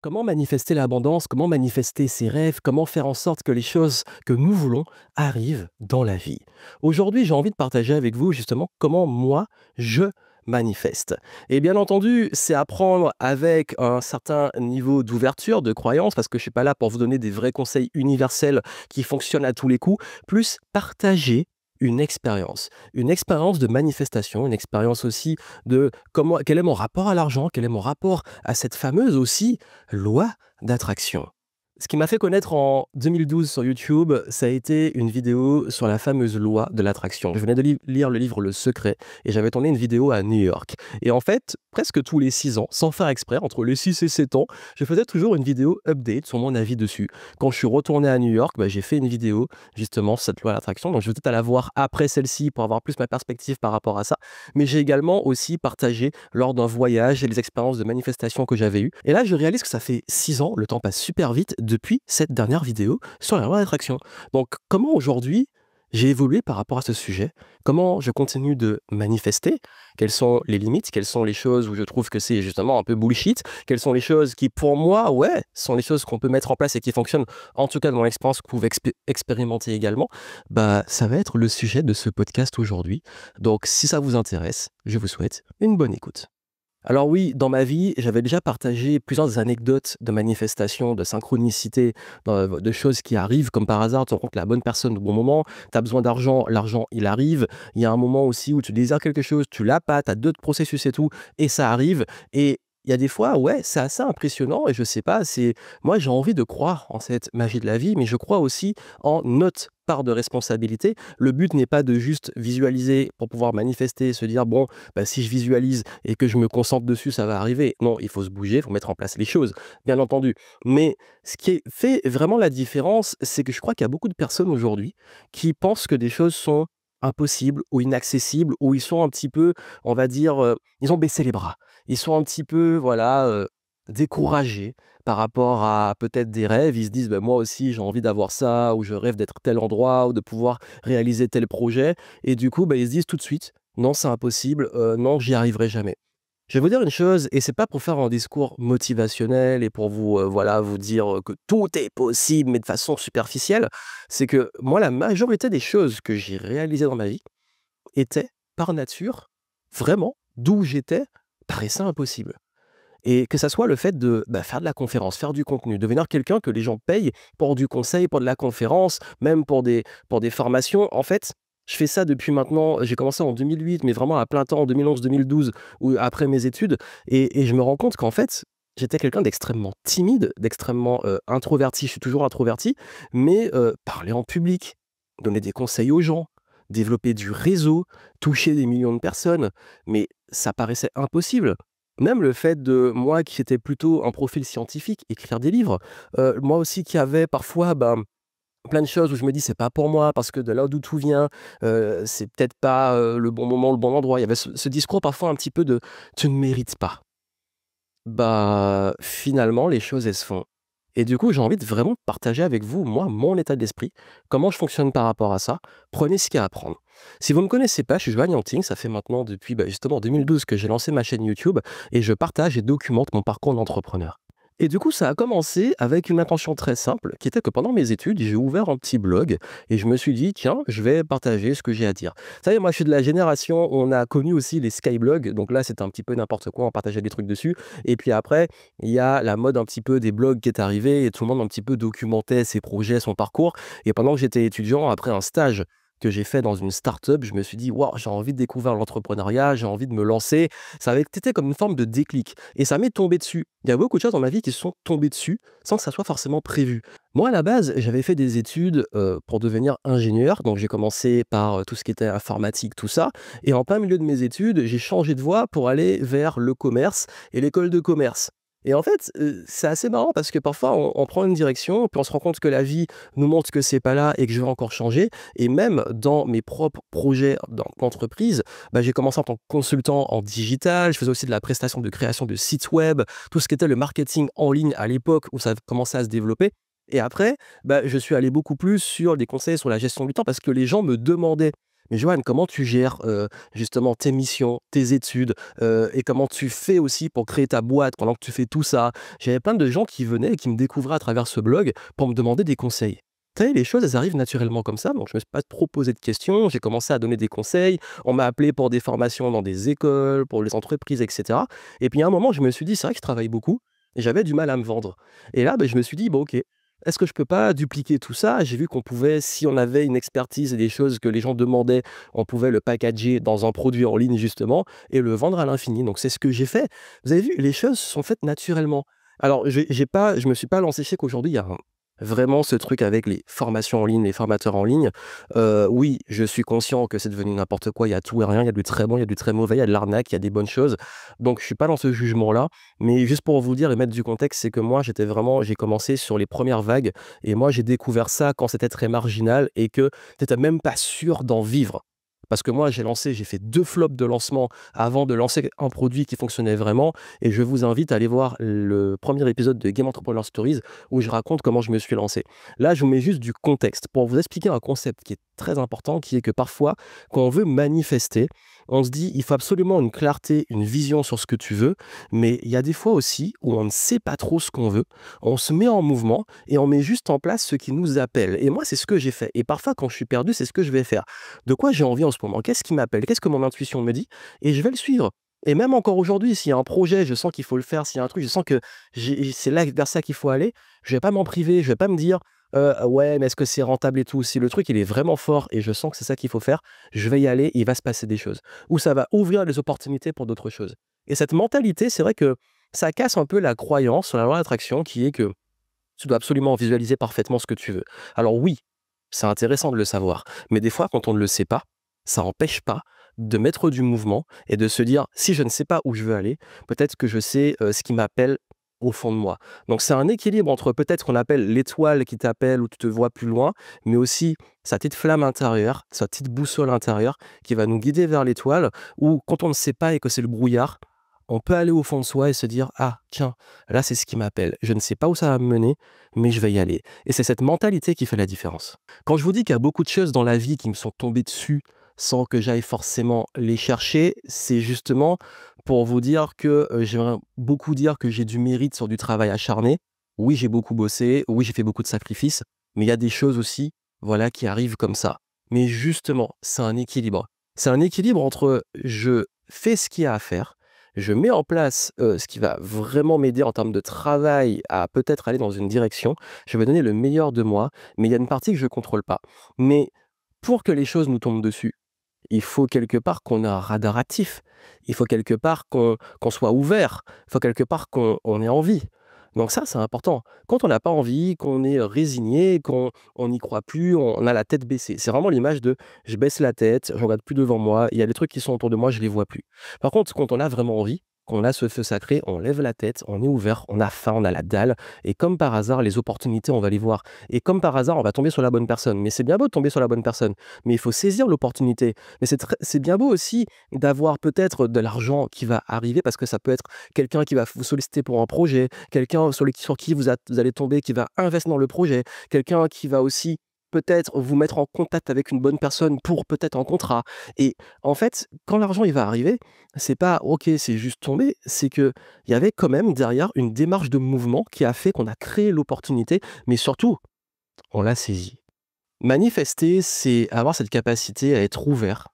Comment manifester l'abondance? Comment manifester ses rêves? Comment faire en sorte que les choses que nous voulons arrivent dans la vie? Aujourd'hui, j'ai envie de partager avec vous justement comment moi je manifeste. Et bien entendu, c'est apprendre avec un certain niveau d'ouverture, de croyance, parce que je suis pas là pour vous donner des vrais conseils universels qui fonctionnent à tous les coups, plus partager une expérience de manifestation, une expérience aussi de comment quel est mon rapport à l'argent, quel est mon rapport à cette fameuse aussi loi d'attraction. Ce qui m'a fait connaître en 2012 sur YouTube, ça a été une vidéo sur la fameuse loi de l'attraction. Je venais de lire le livre Le Secret et j'avais tourné une vidéo à New York. Et en fait, presque tous les 6 ans, sans faire exprès, entre les 6 et 7 ans, je faisais toujours une vidéo update sur mon avis dessus. Quand je suis retourné à New York, j'ai fait une vidéo justement sur cette loi de l'attraction. Donc je vais peut-être la voir après celle-ci pour avoir plus ma perspective par rapport à ça. Mais j'ai également aussi partagé lors d'un voyage et les expériences de manifestation que j'avais eues. Et là, je réalise que ça fait 6 ans, le temps passe super vite depuis cette dernière vidéo sur la loi d'attraction. Donc, comment aujourd'hui j'ai évolué par rapport à ce sujet? Comment je continue de manifester? Quelles sont les limites? Quelles sont les choses où je trouve que c'est justement un peu bullshit? Quelles sont les choses qui, pour moi, ouais, sont les choses qu'on peut mettre en place et qui fonctionnent, en tout cas dans mon expérience, que vous pouvez expérimenter également? Ça va être le sujet de ce podcast aujourd'hui. Donc, si ça vous intéresse, je vous souhaite une bonne écoute. Alors oui, dans ma vie, j'avais déjà partagé plusieurs anecdotes de manifestations, de synchronicité, de choses qui arrivent comme par hasard, tu rencontres la bonne personne au bon moment, tu as besoin d'argent, l'argent il arrive. Il y a un moment aussi où tu désires quelque chose, tu l'as pas, tu as d'autres processus et tout, et ça arrive. Et il y a des fois, ouais, c'est assez impressionnant et je sais pas, moi j'ai envie de croire en cette magie de la vie, mais je crois aussi en notre part de responsabilité. Le but n'est pas de juste visualiser pour pouvoir manifester, se dire bon, si je visualise et que je me concentre dessus, ça va arriver. Non, il faut se bouger, il faut mettre en place les choses, bien entendu. Mais ce qui fait vraiment la différence, c'est que je crois qu'il y a beaucoup de personnes aujourd'hui qui pensent que des choses sont impossibles ou inaccessibles, ou ils sont un petit peu, on va dire, ils ont baissé les bras. Ils sont un petit peu, voilà, découragés par rapport à peut-être des rêves. Ils se disent: «Moi aussi j'ai envie d'avoir ça» ou «Je rêve d'être tel endroit» ou de pouvoir réaliser tel projet, et du coup, ils se disent tout de suite: «Non, c'est impossible, non, j'y arriverai jamais». Je vais vous dire une chose, et c'est pas pour faire un discours motivationnel et pour vous, voilà, vous dire, que tout est possible, mais de façon superficielle. C'est que moi, la majorité des choses que j'ai réalisées dans ma vie étaient, par nature, vraiment, d'où j'étais, paraissaient impossibles. Et que ça soit le fait de, faire de la conférence, faire du contenu, devenir quelqu'un que les gens payent pour du conseil, pour de la conférence, même pour des formations. En fait, je fais ça depuis maintenant, j'ai commencé en 2008, mais vraiment à plein temps en 2011-2012 ou après mes études, et je me rends compte qu'en fait, j'étais quelqu'un d'extrêmement timide, d'extrêmement, introverti. Je suis toujours introverti, mais parler en public, donner des conseils aux gens, développer du réseau, toucher des millions de personnes, mais ça paraissait impossible. Même le fait de moi qui était plutôt un profil scientifique, écrire des livres, moi aussi qui avait parfois, plein de choses où je me dis: «C'est pas pour moi parce que de là d'où tout vient, c'est peut-être pas, le bon moment, le bon endroit». Il y avait ce discours parfois un petit peu de: «Tu ne mérites pas». Finalement les choses elles se font, et du coup j'ai envie de vraiment partager avec vous, moi, mon état d'esprit, comment je fonctionne par rapport à ça. Prenez ce qu'il y a à prendre. Si vous ne me connaissez pas, je suis Joanne Yangting, ça fait maintenant depuis, justement 2012 que j'ai lancé ma chaîne YouTube et je partage et documente mon parcours d'entrepreneur. Et du coup, ça a commencé avec une intention très simple, qui était que pendant mes études, j'ai ouvert un petit blog et je me suis dit: «Tiens, je vais partager ce que j'ai à dire». Vous savez, moi, je suis de la génération où on a connu aussi les skyblogs, donc là, c'était un petit peu n'importe quoi, on partageait des trucs dessus, et puis après, il y a la mode un petit peu des blogs qui est arrivée et tout le monde un petit peu documentait ses projets, son parcours. Et pendant que j'étais étudiant, après un stage que j'ai fait dans une start-up, je me suis dit: «Waouh, j'ai envie de découvrir l'entrepreneuriat, j'ai envie de me lancer». Ça avait été comme une forme de déclic et ça m'est tombé dessus. Il y a beaucoup de choses dans ma vie qui se sont tombées dessus sans que ça soit forcément prévu. Moi, à la base, j'avais fait des études, pour devenir ingénieur, donc j'ai commencé par, tout ce qui était informatique, tout ça, et en plein milieu de mes études, j'ai changé de voie pour aller vers le commerce et l'école de commerce. Et en fait, c'est assez marrant parce que parfois on prend une direction, puis on se rend compte que la vie nous montre que c'est pas là et que je vais encore changer. Et même dans mes propres projets d'entreprise, j'ai commencé en tant que consultant en digital, je faisais aussi de la prestation de création de sites web, tout ce qui était le marketing en ligne à l'époque où ça commençait à se développer. Et après, je suis allé beaucoup plus sur des conseils sur la gestion du temps parce que les gens me demandaient. Mais Johan, comment tu gères, justement tes missions, tes études, et comment tu fais aussi pour créer ta boîte pendant que tu fais tout ça? J'avais plein de gens qui venaient et qui me découvraient à travers ce blog pour me demander des conseils. Tu sais, les choses, elles arrivent naturellement comme ça, donc je me suis pas trop posé de questions. J'ai commencé à donner des conseils. On m'a appelé pour des formations dans des écoles, pour les entreprises, et cetera. Et puis à un moment, je me suis dit: «C'est vrai que je travaille beaucoup» et j'avais du mal à me vendre. Et là, je me suis dit: «Bon, OK, est-ce que je peux pas dupliquer tout ça?» J'ai vu qu'on pouvait, si on avait une expertise et des choses que les gens demandaient, on pouvait le packager dans un produit en ligne justement et le vendre à l'infini. Donc c'est ce que j'ai fait. Vous avez vu, les choses sont faites naturellement. Alors je me suis pas lancé. Je sais qu'aujourd'hui, il y a vraiment ce truc avec les formations en ligne, les formateurs en ligne. Oui, je suis conscient que c'est devenu n'importe quoi. Il y a tout et rien. Il y a du très bon, il y a du très mauvais, il y a de l'arnaque, il y a des bonnes choses. Donc je suis pas dans ce jugement-là. Mais juste pour vous dire et mettre du contexte, c'est que moi, j'ai commencé sur les premières vagues et moi, j'ai découvert ça quand c'était très marginal et que tu étais même pas sûr d'en vivre. Parce que moi, j'ai fait 2 flops de lancement avant de lancer un produit qui fonctionnait vraiment et je vous invite à aller voir le premier épisode de Game Entrepreneur Stories où je raconte comment je me suis lancé. Là, je vous mets juste du contexte pour vous expliquer un concept qui est très important, qui est que parfois, quand on veut manifester, on se dit: «Il faut absolument une clarté, une vision sur ce que tu veux», mais il y a des fois aussi où on ne sait pas trop ce qu'on veut. On se met en mouvement et on met juste en place ce qui nous appelle et moi, c'est ce que j'ai fait et parfois quand je suis perdu, c'est ce que je vais faire. De quoi j'ai envie en ce moment? Qu'est-ce qui m'appelle? Qu'est-ce que mon intuition me dit? Et je vais le suivre. Et même encore aujourd'hui, s'il y a un projet, je sens qu'il faut le faire, s'il y a un truc, je sens que c'est là vers ça qu'il faut aller, je vais pas m'en priver, je vais pas me dire: Ouais, mais est-ce que c'est rentable et tout?» Si le truc, il est vraiment fort et je sens que c'est ça qu'il faut faire, je vais y aller et il va se passer des choses. Ou ça va ouvrir les opportunités pour d'autres choses. Et cette mentalité, c'est vrai que ça casse un peu la croyance sur la loi d'attraction qui est que tu dois absolument visualiser parfaitement ce que tu veux. Alors oui, c'est intéressant de le savoir, mais des fois, quand on ne le sait pas, ça n'empêche pas de mettre du mouvement et de se dire: «Si je ne sais pas où je veux aller, peut-être que je sais, ce qui m'appelle au fond de moi». Donc c'est un équilibre entre peut-être qu'on appelle l'étoile qui t'appelle ou tu te vois plus loin, mais aussi sa petite flamme intérieure, sa petite boussole intérieure qui va nous guider vers l'étoile ou quand on ne sait pas et que c'est le brouillard, on peut aller au fond de soi et se dire: «Ah tiens, là c'est ce qui m'appelle. Je ne sais pas où ça va me mener, mais je vais y aller» et c'est cette mentalité qui fait la différence. Quand je vous dis qu'il y a beaucoup de choses dans la vie qui me sont tombées dessus sans que j'aille forcément les chercher, c'est justement pour vous dire que, j'aimerais beaucoup dire que j'ai du mérite sur du travail acharné. Oui, j'ai beaucoup bossé, oui, j'ai fait beaucoup de sacrifices, mais il y a des choses aussi, voilà, qui arrivent comme ça. Mais justement, c'est un équilibre. C'est un équilibre entre je fais ce qu'il y a à faire, je mets en place, ce qui va vraiment m'aider en termes de travail à peut-être aller dans une direction. Je vais donner le meilleur de moi, mais il y a une partie que je ne contrôle pas. Mais pour que les choses nous tombent dessus, il faut quelque part qu'on ait un radar actif. Il faut quelque part qu'on soit ouvert. Il faut quelque part qu'on ait envie. Donc ça, c'est important. Quand on n'a pas envie, qu'on est résigné, qu'on n'y croit plus, on a la tête baissée. C'est vraiment l'image de: «Je baisse la tête, je regarde plus devant moi, il y a des trucs qui sont autour de moi, je les vois plus». Par contre, quand on a vraiment envie, qu'on a ce feu sacré, on lève la tête, on est ouvert, on a faim, on a la dalle et comme par hasard, les opportunités, on va les voir et comme par hasard, on va tomber sur la bonne personne. Mais c'est bien beau de tomber sur la bonne personne, mais il faut saisir l'opportunité. Mais c'est bien beau aussi d'avoir peut-être de l'argent qui va arriver parce que ça peut être quelqu'un qui va vous solliciter pour un projet, quelqu'un sur qui vous allez tomber qui va investir dans le projet, quelqu'un qui va aussi peut-être vous mettre en contact avec une bonne personne pour peut-être un contrat et en fait, quand l'argent il va arriver, c'est pas: «OK, c'est juste tombé», c'est que il y avait quand même derrière une démarche de mouvement qui a fait qu'on a créé l'opportunité, mais surtout, on l'a saisie. Manifester, c'est avoir cette capacité à être ouvert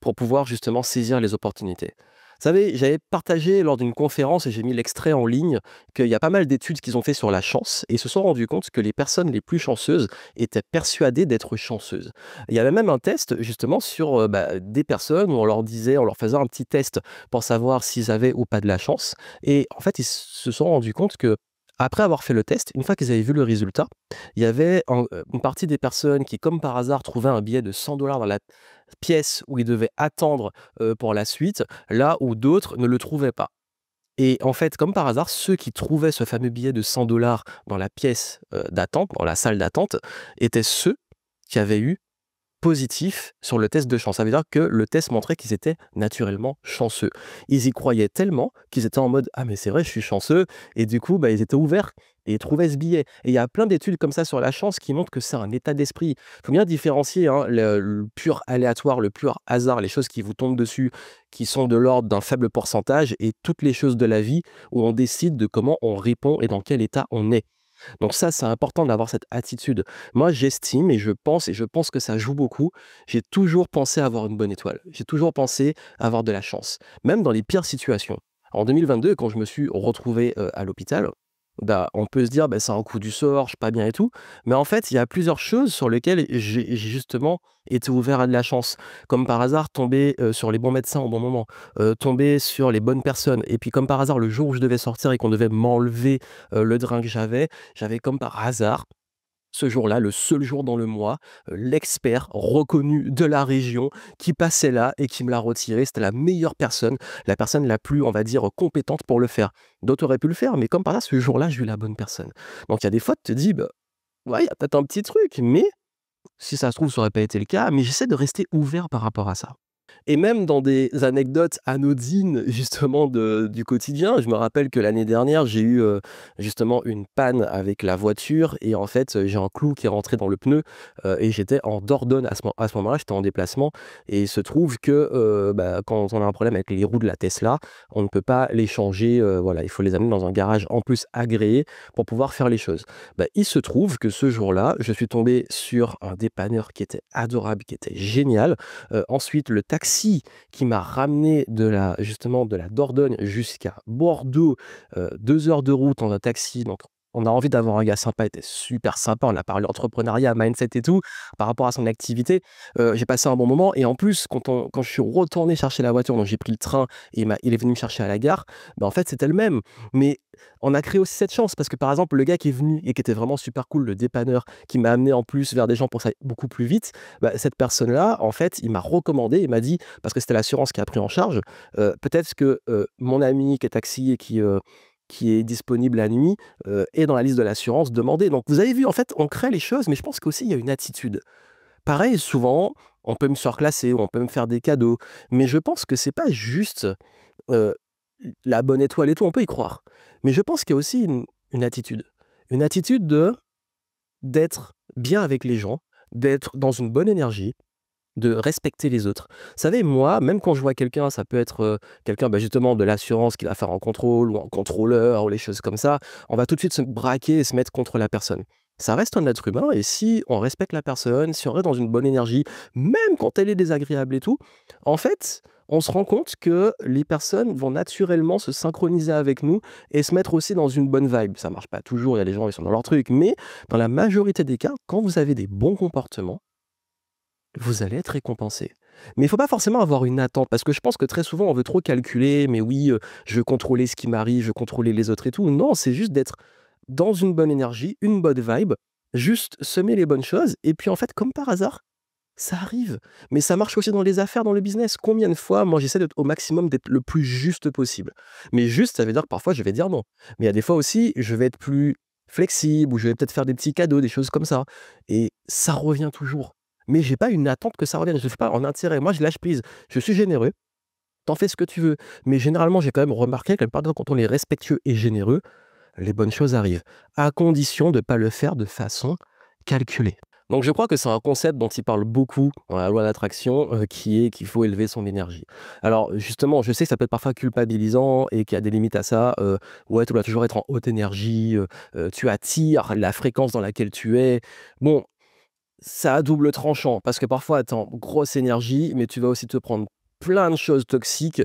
pour pouvoir justement saisir les opportunités. Vous savez, j'avais partagé lors d'une conférence et j'ai mis l'extrait en ligne qu'il y a pas mal d'études qu'ils ont fait sur la chance et ils se sont rendus compte que les personnes les plus chanceuses étaient persuadées d'être chanceuses. Il y avait même un test justement sur des personnes où on leur faisait un petit test pour savoir s'ils avaient ou pas de la chance. Et en fait, ils se sont rendus compte que après avoir fait le test, une fois qu'ils avaient vu le résultat, il y avait une partie des personnes qui, comme par hasard, trouvaient un billet de 100 $ dans la pièce où ils devaient attendre, pour la suite, là où d'autres ne le trouvaient pas. Et en fait, comme par hasard, ceux qui trouvaient ce fameux billet de 100 $ dans la pièce, d'attente, dans la salle d'attente, étaient ceux qui avaient eu positif sur le test de chance. Ça veut dire que le test montrait qu'ils étaient naturellement chanceux. Ils y croyaient tellement qu'ils étaient en mode: «Ah mais c'est vrai, je suis chanceux» et du coup, bah, ils étaient ouverts et ils trouvaient ce billet et il y a plein d'études comme ça sur la chance qui montrent que c'est un état d'esprit. Il faut bien différencier, hein, le pur aléatoire, le pur hasard, les choses qui vous tombent dessus, qui sont de l'ordre d'un faible pourcentage et toutes les choses de la vie où on décide de comment on répond et dans quel état on est. Donc ça, c'est important d'avoir cette attitude. Moi, j'estime et je pense que ça joue beaucoup. J'ai toujours pensé avoir une bonne étoile. J'ai toujours pensé avoir de la chance, même dans les pires situations. En 2022, quand je me suis retrouvé à l'hôpital, bah, on peut se dire, bah, c'est un coup du sort, je suis pas bien et tout. Mais en fait, il y a plusieurs choses sur lesquelles j'ai justement été ouvert à de la chance. Comme par hasard, tomber sur les bons médecins au bon moment, tomber sur les bonnes personnes. Et puis comme par hasard, le jour où je devais sortir et qu'on devait m'enlever le drain que j'avais comme par hasard ce jour-là, le seul jour dans le mois, l'expert reconnu de la région qui passait là et qui me l'a retiré. C'était la personne la plus, on va dire, compétente pour le faire. D'autres auraient pu le faire, mais comme par là, ce jour-là, j'ai eu la bonne personne. Donc il y a des fois, tu te dis: «Bah, ouais, il y a peut-être un petit truc, mais si ça se trouve, ça aurait pas été le cas», mais j'essaie de rester ouvert par rapport à ça. Et même dans des anecdotes anodines justement du quotidien, je me rappelle que l'année dernière, j'ai eu, justement une panne avec la voiture et en fait, j'ai un clou qui est rentré dans le pneu, et j'étais en Dordogne à ce moment-là, j'étais en déplacement et il se trouve que, bah, quand on a un problème avec les roues de la Tesla, on ne peut pas les changer, voilà, il faut les amener dans un garage en plus agréé pour pouvoir faire les choses. Bah, il se trouve que ce jour-là, je suis tombé sur un dépanneur qui était adorable, qui était génial. Ensuite, le taxi qui m'a ramené justement de la Dordogne jusqu'à Bordeaux, 2 heures de route en un taxi, donc on a envie d'avoir un gars sympa, il était super sympa, on a parlé entrepreneuriat, mindset et tout, par rapport à son activité. J'ai passé un bon moment et en plus quand je suis retourné chercher la voiture, donc j'ai pris le train et il est venu me chercher à la gare, bah, en fait, c'était le même. Mais on a créé aussi cette chance parce que, par exemple, le gars qui est venu et qui était vraiment super cool, le dépanneur, qui m'a amené en plus vers des gens pour que ça aille beaucoup plus vite, bah, cette personne-là, en fait, il m'a recommandé, il m'a dit, parce que c'était l'assurance qui a pris en charge, peut-être que mon ami qui est taxi et qui est disponible la nuit est dans la liste de l'assurance, demandez. Donc vous avez vu, en fait, on crée les choses, mais je pense qu'aussi il y a une attitude. Pareil, souvent, on peut me surclasser ou on peut me faire des cadeaux, mais je pense que c'est pas juste euh, la bonne étoile et tout, on peut y croire. Mais je pense qu'il y a aussi une attitude. Une attitude d'être bien avec les gens, d'être dans une bonne énergie, de respecter les autres. Vous savez, moi, même quand je vois quelqu'un, ça peut être, quelqu'un, bah, justement de l'assurance qui va faire un contrôle ou un contrôleur ou les choses comme ça, on va tout de suite se braquer et se mettre contre la personne. Ça reste un être humain et si on respecte la personne, si on reste dans une bonne énergie, même quand elle est désagréable et tout, en fait, on se rend compte que les personnes vont naturellement se synchroniser avec nous et se mettre aussi dans une bonne vibe. Ça marche pas toujours, il y a des gens, ils sont dans leur truc, mais dans la majorité des cas, quand vous avez des bons comportements, vous allez être récompensé. Mais il faut pas forcément avoir une attente parce que je pense que très souvent on veut trop calculer, mais oui, je veux contrôler ce qui m'arrive, je veux contrôler les autres et tout. Non, c'est juste d'être dans une bonne énergie, une bonne vibe, juste semer les bonnes choses et puis en fait, comme par hasard, ça arrive. Mais ça marche aussi dans les affaires, dans le business. Combien de fois, moi j'essaie d'être au maximum d'être le plus juste possible. Mais juste, ça veut dire que parfois je vais dire non. Mais il y a des fois aussi, je vais être plus flexible ou je vais peut-être faire des petits cadeaux, des choses comme ça et ça revient toujours. Mais j'ai pas une attente que ça revienne, je le fais pas en intérêt. Moi, je lâche prise. Je suis généreux, tu fais ce que tu veux. Mais généralement, j'ai quand même remarqué que la plupart du temps, quand on est respectueux et généreux, les bonnes choses arrivent, à condition de pas le faire de façon calculée. Donc je crois que c'est un concept dont il parle beaucoup dans la loi d'attraction, qui est qu'il faut élever son énergie. Alors justement, je sais que ça peut être parfois culpabilisant et qu'il y a des limites à ça, ouais, tu dois toujours être en haute énergie, tu attires la fréquence dans laquelle tu es. Bon, ça a double tranchant parce que parfois tu es en grosse énergie, mais tu vas aussi te prendre plein de choses toxiques,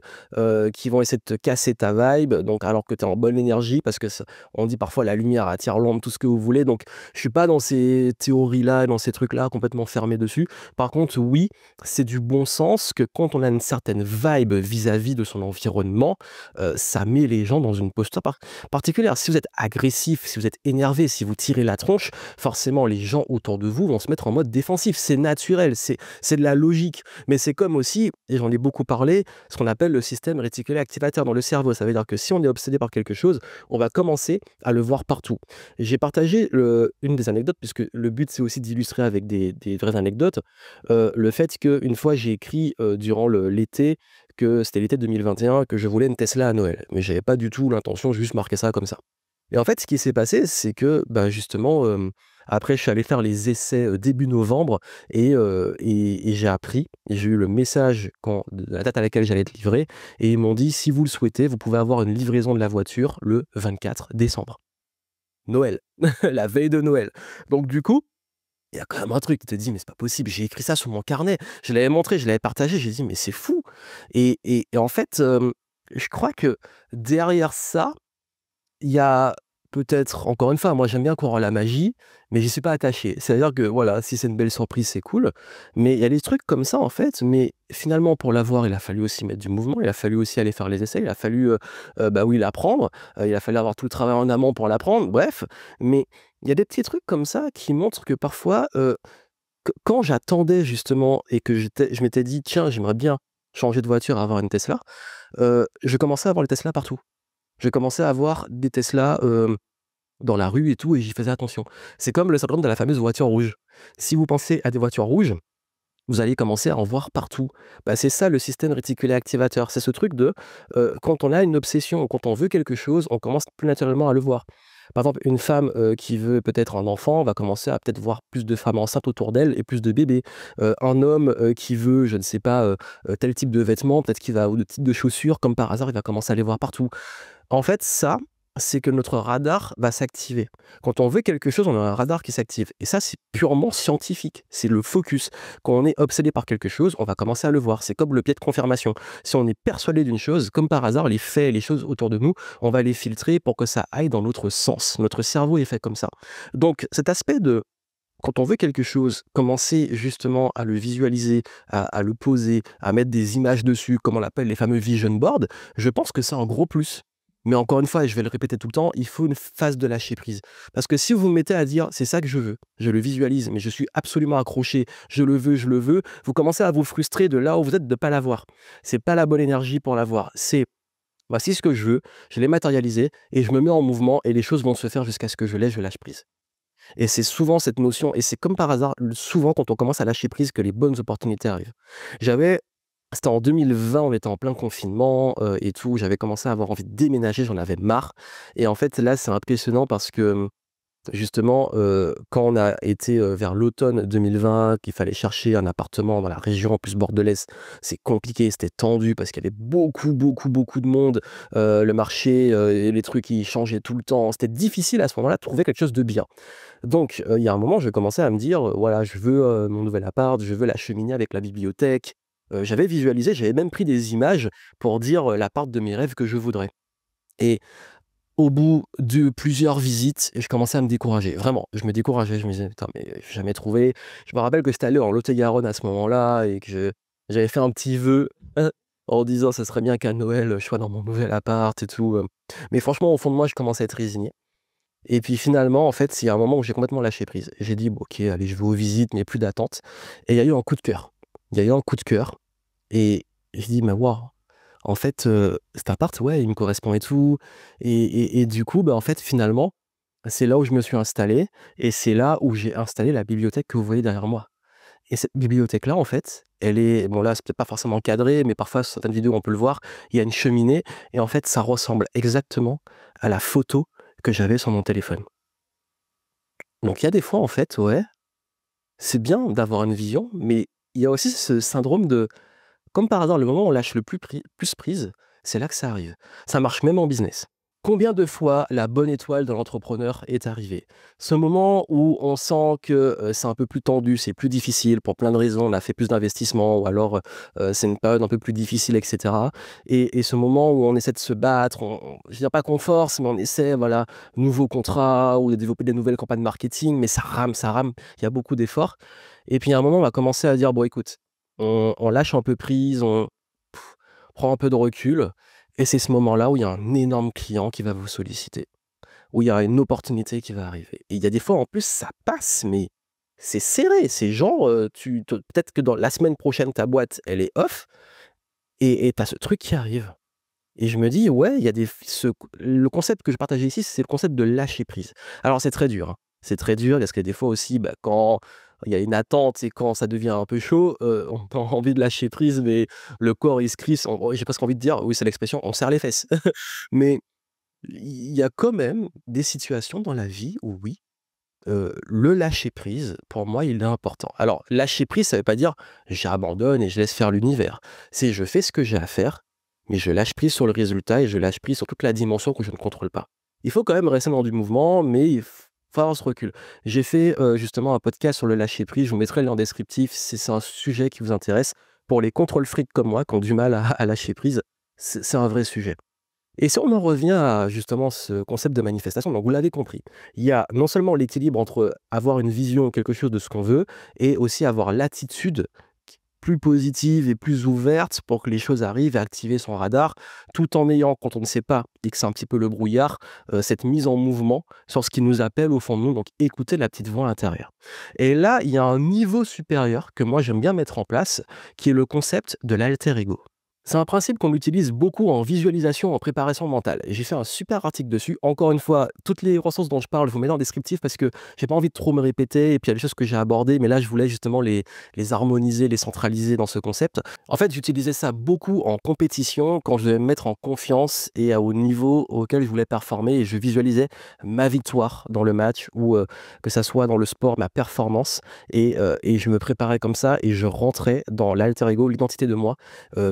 qui vont essayer de te casser ta vibe, donc alors que tu es en bonne énergie parce que ça on dit parfois: «La lumière attire l'ombre», tout ce que vous voulez, donc je suis pas dans ces théories-là, dans ces trucs-là complètement fermés dessus. Par contre, oui, c'est du bon sens que quand on a une certaine vibe vis-à-vis de son environnement, ça met les gens dans une posture particulière. Si vous êtes agressif, si vous êtes énervé, si vous tirez la tronche, forcément les gens autour de vous vont se mettre en mode défensif. C'est naturel, c'est de la logique. Mais c'est comme aussi, et j'en ai beaucoup parlé, ce qu'on appelle le système réticulé activateur dans le cerveau. Ça veut dire que si on est obsédé par quelque chose, on va commencer à le voir partout. J'ai partagé une des anecdotes, puisque le but, c'est aussi d'illustrer avec des vraies anecdotes, le fait qu'une fois, j'ai écrit durant l'été, que c'était l'été 2021, que je voulais une Tesla à Noël. Mais j'avais pas du tout l'intention, juste marquer ça comme ça. Et en fait, ce qui s'est passé, c'est que, bah, justement, après, je suis allé faire les essais début novembre et j'ai appris, et j'ai eu le message de la date à laquelle j'allais être livré, et ils m'ont dit, si vous le souhaitez, vous pouvez avoir une livraison de la voiture le 24 décembre. Noël, la veille de Noël. Donc, du coup, il y a quand même un truc, tu te dis, mais c'est pas possible, j'ai écrit ça sur mon carnet, je l'avais montré, je l'avais partagé, j'ai dit, mais c'est fou. Et en fait, je crois que derrière ça, il y a peut-être encore une fois, moi j'aime bien croire à la magie, mais j'y suis pas attaché. C'est-à-dire que voilà, si c'est une belle surprise, c'est cool, mais il y a des trucs comme ça en fait, mais finalement pour l'avoir, il a fallu aussi mettre du mouvement, il a fallu aussi aller faire les essais, il a fallu, bah oui, l'apprendre, il a fallu avoir tout le travail en amont pour l'apprendre, bref, mais il y a des petits trucs comme ça qui montrent que parfois, quand j'attendais justement et que je m'étais dit: «Tiens, j'aimerais bien changer de voiture, avoir une Tesla», je commençais à avoir les Tesla partout. Je commençais à avoir des Tesla, dans la rue et tout, et j'y faisais attention. C'est comme le syndrome de la fameuse voiture rouge. Si vous pensez à des voitures rouges, vous allez commencer à en voir partout. Bah, c'est ça le système réticulé activateur. C'est ce truc de, quand on a une obsession, quand on veut quelque chose, on commence plus naturellement à le voir. Par exemple, une femme, qui veut peut-être un enfant va commencer à peut-être voir plus de femmes enceintes autour d'elle et plus de bébés. Un homme, qui veut, je ne sais pas, tel type de vêtements, peut-être qu'il va ou de type de chaussures, comme par hasard, il va commencer à les voir partout. En fait, ça, c'est que notre radar va s'activer. Quand on veut quelque chose, on a un radar qui s'active. Et ça, c'est purement scientifique. C'est le focus. Quand on est obsédé par quelque chose, on va commencer à le voir. C'est comme le biais de confirmation. Si on est persuadé d'une chose, comme par hasard, les faits, les choses autour de nous, on va les filtrer pour que ça aille dans l'autre sens. Notre cerveau est fait comme ça. Donc, cet aspect de quand on veut quelque chose, commencer justement à le visualiser, à le poser, à mettre des images dessus, comme on l'appelle les fameux vision boards, je pense que c'est un gros plus. Mais encore une fois, et je vais le répéter tout le temps, il faut une phase de lâcher prise. Parce que si vous vous mettez à dire, c'est ça que je le visualise, mais je suis absolument accroché, je le veux, vous commencez à vous frustrer de là où vous êtes de ne pas l'avoir. C'est pas la bonne énergie pour l'avoir. C'est, voici ce que je l'ai matérialisé, et je me mets en mouvement, et les choses vont se faire jusqu'à ce que je lâche prise. Et c'est souvent cette notion, et c'est comme par hasard, souvent quand on commence à lâcher prise, que les bonnes opportunités arrivent. J'avais C'était en 2020, on était en plein confinement, et tout, j'avais commencé à avoir envie de déménager, j'en avais marre, et en fait, là, c'est impressionnant parce que, justement, quand on a été, vers l'automne 2020, qu'il fallait chercher un appartement dans la région, en plus bordelaise, c'est compliqué, c'était tendu parce qu'il y avait beaucoup, beaucoup, beaucoup de monde, le marché, et les trucs, ils changeaient tout le temps. C'était difficile à ce moment-là de trouver quelque chose de bien. Donc, il y a un moment, je commençais à me dire, voilà, je veux, mon nouvel appart, je veux la cheminée avec la bibliothèque. J'avais visualisé, j'avais même pris des images pour dire, l'appart de mes rêves que je voudrais. Et au bout de plusieurs visites, je commençais à me décourager. Vraiment, je me décourageais, je me disais: «Putain, mais je vais jamais trouver». Je me rappelle que j'étais allé en Lot-et-Garonne à ce moment-là, et que j'avais fait un petit vœu, en disant: «Ça serait bien qu'à Noël, je sois dans mon nouvel appart et tout», mais franchement, au fond de moi, je commençais à être résigné. Et puis finalement, en fait, il y a un moment où j'ai complètement lâché prise. J'ai dit: «Bon, OK, allez, je vais aux visites, mais plus d'attente», et il y a eu un coup de cœur. Il y a eu un coup de cœur, et j'ai dit: «Mais waouh, en fait, cet appart, ouais, il me correspond et tout», et du coup, bah, en fait, finalement, c'est là où je me suis installé, et c'est là où j'ai installé la bibliothèque que vous voyez derrière moi. Et cette bibliothèque-là, en fait, elle est bon, là, c'est peut-être pas forcément cadré, mais parfois sur certaines vidéos, on peut le voir, il y a une cheminée, et en fait, ça ressemble exactement à la photo que j'avais sur mon téléphone. Donc il y a des fois, en fait, ouais, c'est bien d'avoir une vision, mais il y a aussi ce syndrome de, comme par hasard, le moment où on lâche le plus prise, c'est là que ça arrive. Ça marche même en business. Combien de fois la bonne étoile de l'entrepreneur est arrivée? Ce moment où on sent que, c'est un peu plus tendu, c'est plus difficile pour plein de raisons, on a fait plus d'investissements, ou alors, c'est une période un peu plus difficile, et cetera, et ce moment où on essaie de se battre, je dirais pas qu'on force, mais on essaie, voilà, nouveaux contrats ou de développer des nouvelles campagnes marketing, mais ça rame, il y a beaucoup d'efforts, et puis à un moment, on va commencer à dire: «Bon écoute, on lâche un peu prise, on prend un peu de recul», et c'est ce moment-là où il y a un énorme client qui va vous solliciter, où il y a une opportunité qui va arriver, et il y a des fois, en plus, ça passe, mais c'est serré. C'est genre, peut-être que dans la semaine prochaine, ta boîte, elle est off, et tu as ce truc qui arrive et je me dis: «Ouais, il y a le concept que je partageais ici, c'est le concept de lâcher prise». Alors c'est très dur, hein. C'est très dur parce que des fois aussi, bah, quand il y a une attente et quand ça devient un peu chaud, on a envie de lâcher prise, mais le corps il se crisse, j'ai presque envie de dire, oui, c'est l'expression, on serre les fesses. Mais il y a quand même des situations dans la vie où oui, le lâcher prise, pour moi, il est important. Alors, lâcher prise, ça veut pas dire j'abandonne et je laisse faire l'univers. C'est je fais ce que j'ai à faire, mais je lâche prise sur le résultat et je lâche prise sur toute la dimension que je ne contrôle pas. Il faut quand même rester dans du mouvement, mais faut avoir ce recul. J'ai fait justement un podcast sur le lâcher prise, je vous mettrai le lien en descriptif si c'est un sujet qui vous intéresse. Pour les contrôle freaks comme moi qui ont du mal à lâcher prise, c'est un vrai sujet. Et si on en revient à justement ce concept de manifestation, donc vous l'avez compris, il y a non seulement l'équilibre entre avoir une vision ou quelque chose de ce qu'on veut et aussi avoir l'attitude plus positive et plus ouverte pour que les choses arrivent et activer son radar, tout en ayant, quand on ne sait pas et que c'est un petit peu le brouillard, cette mise en mouvement sur ce qui nous appelle au fond de nous, donc écouter la petite voix intérieure. Et là, il y a un niveau supérieur que moi j'aime bien mettre en place, qui est le concept de l'alter ego. C'est un principe qu'on utilise beaucoup en visualisation, en préparation mentale. Et j'ai fait un super article dessus. Encore une fois, toutes les ressources dont je parle, je vous mets dans le descriptif parce que j'ai pas envie de trop me répéter. Et puis il y a des choses que j'ai abordées, mais là, je voulais justement les harmoniser, les centraliser dans ce concept. En fait, j'utilisais ça beaucoup en compétition quand je devais me mettre en confiance et au niveau auquel je voulais performer. Et je visualisais ma victoire dans le match ou que ça soit dans le sport, ma performance. Et je me préparais comme ça et je rentrais dans l'alter ego, l'identité de moi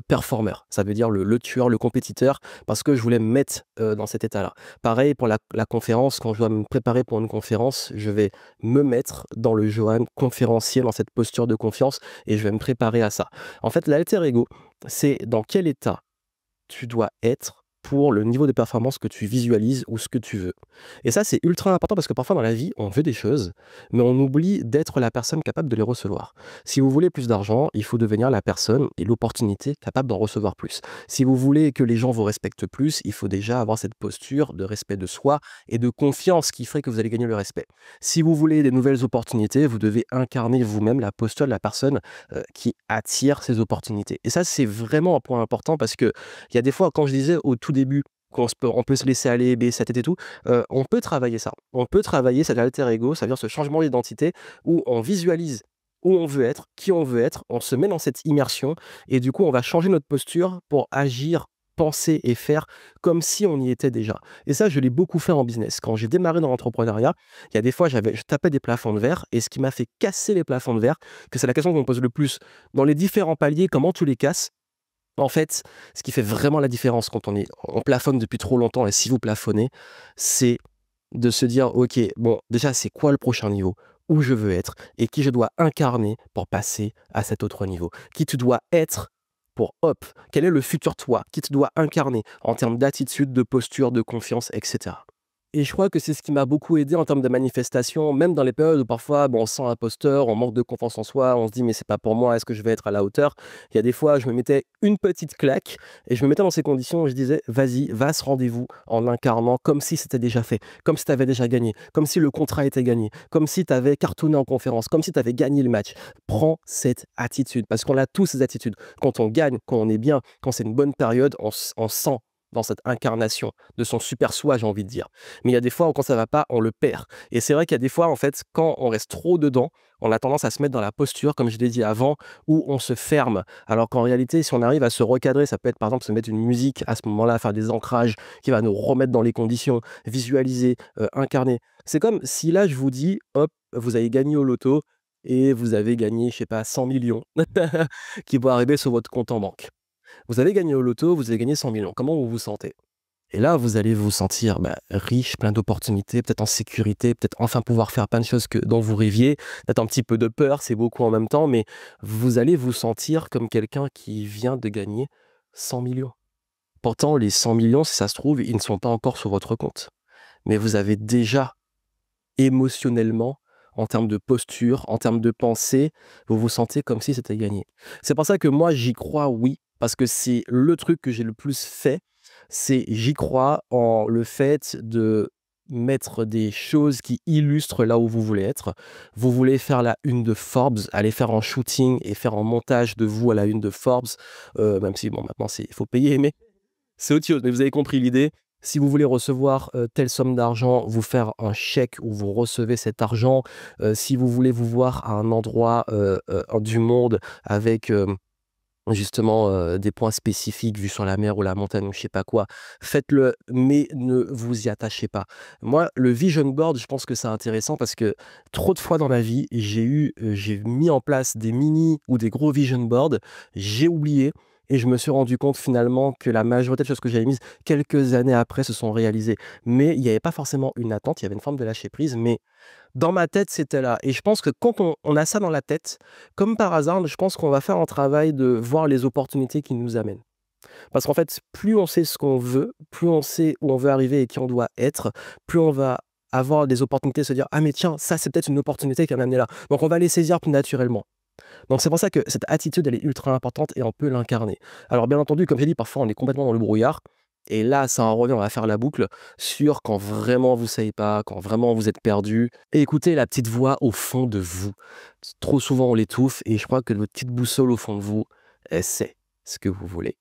performeur. Ça veut dire le tueur, le compétiteur, parce que je voulais me mettre dans cet état-là. Pareil pour la conférence, quand je dois me préparer pour une conférence, je vais me mettre dans le Johan conférencier, dans cette posture de confiance, et je vais me préparer à ça. En fait, l'alter ego, c'est dans quel état tu dois être pour le niveau de performance que tu visualises ou ce que tu veux. Et ça, c'est ultra important parce que parfois dans la vie, on veut des choses, mais on oublie d'être la personne capable de les recevoir. Si vous voulez plus d'argent, il faut devenir la personne et l'opportunité capable d'en recevoir plus. Si vous voulez que les gens vous respectent plus, il faut déjà avoir cette posture de respect de soi et de confiance qui ferait que vous allez gagner le respect. Si vous voulez des nouvelles opportunités, vous devez incarner vous-même la posture de la personne qui attire ces opportunités. Et ça, c'est vraiment un point important parce que il y a des fois, quand je disais au tout début, on peut se laisser aller, baisser sa tête et tout, on peut travailler ça. On peut travailler cet alter ego, c'est-à-dire ce changement d'identité où on visualise où on veut être, qui on veut être, on se met dans cette immersion et du coup, on va changer notre posture pour agir, penser et faire comme si on y était déjà. Et ça, je l'ai beaucoup fait en business. Quand j'ai démarré dans l'entrepreneuriat, il y a des fois, je tapais des plafonds de verre et ce qui m'a fait casser les plafonds de verre, que c'est la question qu'on me pose le plus dans les différents paliers, comment tu les casses? En fait, ce qui fait vraiment la différence quand on plafonne depuis trop longtemps et si vous plafonnez, c'est de se dire: «OK, bon, déjà, c'est quoi le prochain niveau? Où je veux être et qui je dois incarner pour passer à cet autre niveau? Qui tu dois être pour hop, quel est le futur toi? Qui tu dois incarner en termes d'attitude, de posture, de confiance et cetera?» Et je crois que c'est ce qui m'a beaucoup aidé en termes de manifestation, même dans les périodes où parfois, bon, on se sent imposteur, on manque de confiance en soi, on se dit: «Mais c'est pas pour moi, est-ce que je vais être à la hauteur?» Il y a des fois, je me mettais une petite claque et je me mettais dans ces conditions et je disais: «Vas-y, va à ce rendez-vous en incarnant comme si c'était déjà fait, comme si tu avais déjà gagné, comme si le contrat était gagné, comme si tu avais cartonné en conférence, comme si tu avais gagné le match». Prends cette attitude parce qu'on a tous ces attitudes. Quand on gagne, quand on est bien, quand c'est une bonne période, on sent dans cette incarnation de son super soi, j'ai envie de dire. Mais il y a des fois où quand ça va pas, on le perd. Et c'est vrai qu'il y a des fois, en fait, quand on reste trop dedans, on a tendance à se mettre dans la posture, comme je l'ai dit avant, où on se ferme. Alors qu'en réalité, si on arrive à se recadrer, ça peut être par exemple se mettre une musique à ce moment-là, faire des ancrages qui va nous remettre dans les conditions, visualiser, incarner. C'est comme si là, je vous dis, hop, vous avez gagné au loto et vous avez gagné, je sais pas, 100 millions qui vont arriver sur votre compte en banque. Vous avez gagné au loto, vous avez gagné 100 millions. Comment vous vous sentez? Et là, vous allez vous sentir, bah, riche, plein d'opportunités, peut-être en sécurité, peut-être enfin pouvoir faire plein de choses dont vous rêviez, peut-être un petit peu de peur, c'est beaucoup en même temps, mais vous allez vous sentir comme quelqu'un qui vient de gagner 100 millions. Pourtant, les 100 millions, si ça se trouve, ils ne sont pas encore sur votre compte. Mais vous avez déjà, émotionnellement, en termes de posture, en termes de pensée, vous vous sentez comme si c'était gagné. C'est pour ça que moi, j'y crois, oui, parce que c'est le truc que j'ai le plus fait, c'est j'y crois en le fait mettre des choses qui illustrent là où vous voulez être. Vous voulez faire la une de Forbes, aller faire un shooting et faire un montage de vous à la une de Forbes, même si bon maintenant il faut payer, mais c'est autre chose, mais vous avez compris l'idée. Si vous voulez recevoir, telle somme d'argent, vous faire un chèque où vous recevez cet argent. Si vous voulez vous voir à un endroit, du monde avec, justement, des points spécifiques vus sur la mer ou la montagne ou je sais pas quoi, faites-le, mais ne vous y attachez pas. Moi, le vision board, je pense que c'est intéressant parce que trop de fois dans ma vie, j'ai mis en place des mini ou des gros vision boards, j'ai oublié et je me suis rendu compte finalement que la majorité de choses que j'avais mises quelques années après se sont réalisées. Mais il y avait pas forcément une attente, il y avait une forme de lâcher prise, mais dans ma tête, c'était là et je pense que quand on a ça dans la tête, comme par hasard, je pense qu'on va faire un travail de voir les opportunités qui nous amènent. Parce qu'en fait, plus on sait ce qu'on veut, plus on sait où on veut arriver et qui on doit être, plus on va avoir des opportunités, se dire: «Ah mais tiens, ça c'est peut-être une opportunité qui va m'amener là». Donc on va les saisir plus naturellement. Donc c'est pour ça que cette attitude, elle est ultra importante et on peut l'incarner. Alors bien entendu, comme j'ai dit, parfois on est complètement dans le brouillard et là, ça en revient, on va faire la boucle sur quand vraiment vous savez pas, quand vraiment vous êtes perdu et écoutez la petite voix au fond de vous. Trop souvent, on l'étouffe et je crois que votre petite boussole au fond de vous, elle sait ce que vous voulez.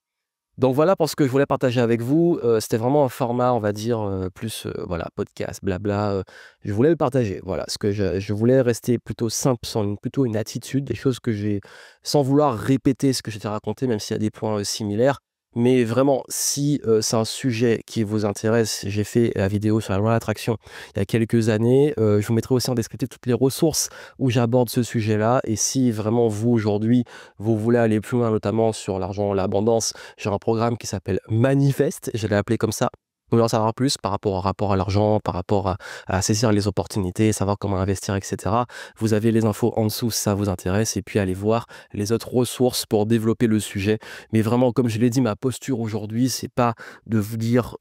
Donc voilà pour ce que je voulais partager avec vous, c'était vraiment un format, on va dire, plus, voilà, podcast, blabla, je voulais le partager. Voilà, ce que je voulais rester plutôt simple, plutôt une attitude, des choses que j'ai sans vouloir répéter ce que je t'ai raconté, même s'il y a des points, similaires. Mais vraiment, si, c'est un sujet qui vous intéresse, j'ai fait la vidéo sur la loi d'attraction il y a quelques années, je vous mettrai aussi en descriptif toutes les ressources où j'aborde ce sujet-là et si vraiment vous, aujourd'hui, vous voulez aller plus loin, notamment sur l'argent, l'abondance, j'ai un programme qui s'appelle Manifeste, je l'ai appelé comme ça. Vous voulez en savoir plus par rapport au rapport à l'argent, par rapport à saisir les opportunités, savoir comment investir, et cetera. Vous avez les infos en dessous si ça vous intéresse et puis allez voir les autres ressources pour développer le sujet. Mais vraiment, comme je l'ai dit, ma posture aujourd'hui, c'est pas de vous dire,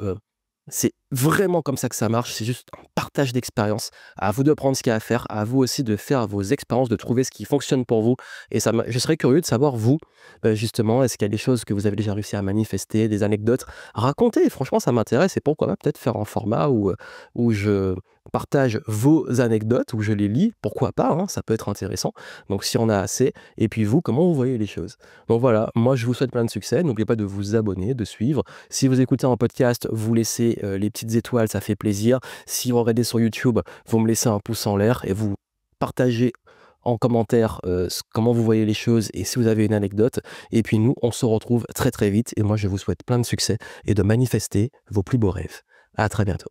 c'est vraiment comme ça que ça marche, c'est juste un partage d'expérience. À vous de prendre ce qu'il y a à faire, à vous aussi de faire vos expériences, de trouver ce qui fonctionne pour vous et je serais curieux de savoir vous, justement, est-ce qu'il y a des choses que vous avez déjà réussi à manifester, des anecdotes? Racontez, franchement ça m'intéresse et pourquoi pas peut-être faire un format où je partage vos anecdotes, où je les lis, pourquoi pas, hein, ça peut être intéressant. Donc si on a assez et puis vous, comment vous voyez les choses? Donc voilà, moi je vous souhaite plein de succès, n'oubliez pas de vous abonner, de suivre. Si vous écoutez un podcast, vous laissez, les petites étoiles, ça fait plaisir. Si vous regardez sur YouTube, vous me laissez un pouce en l'air et vous partagez en commentaire, comment vous voyez les choses et si vous avez une anecdote et puis nous, on se retrouve très, très vite et moi je vous souhaite plein de succès et de manifester vos plus beaux rêves. À très bientôt.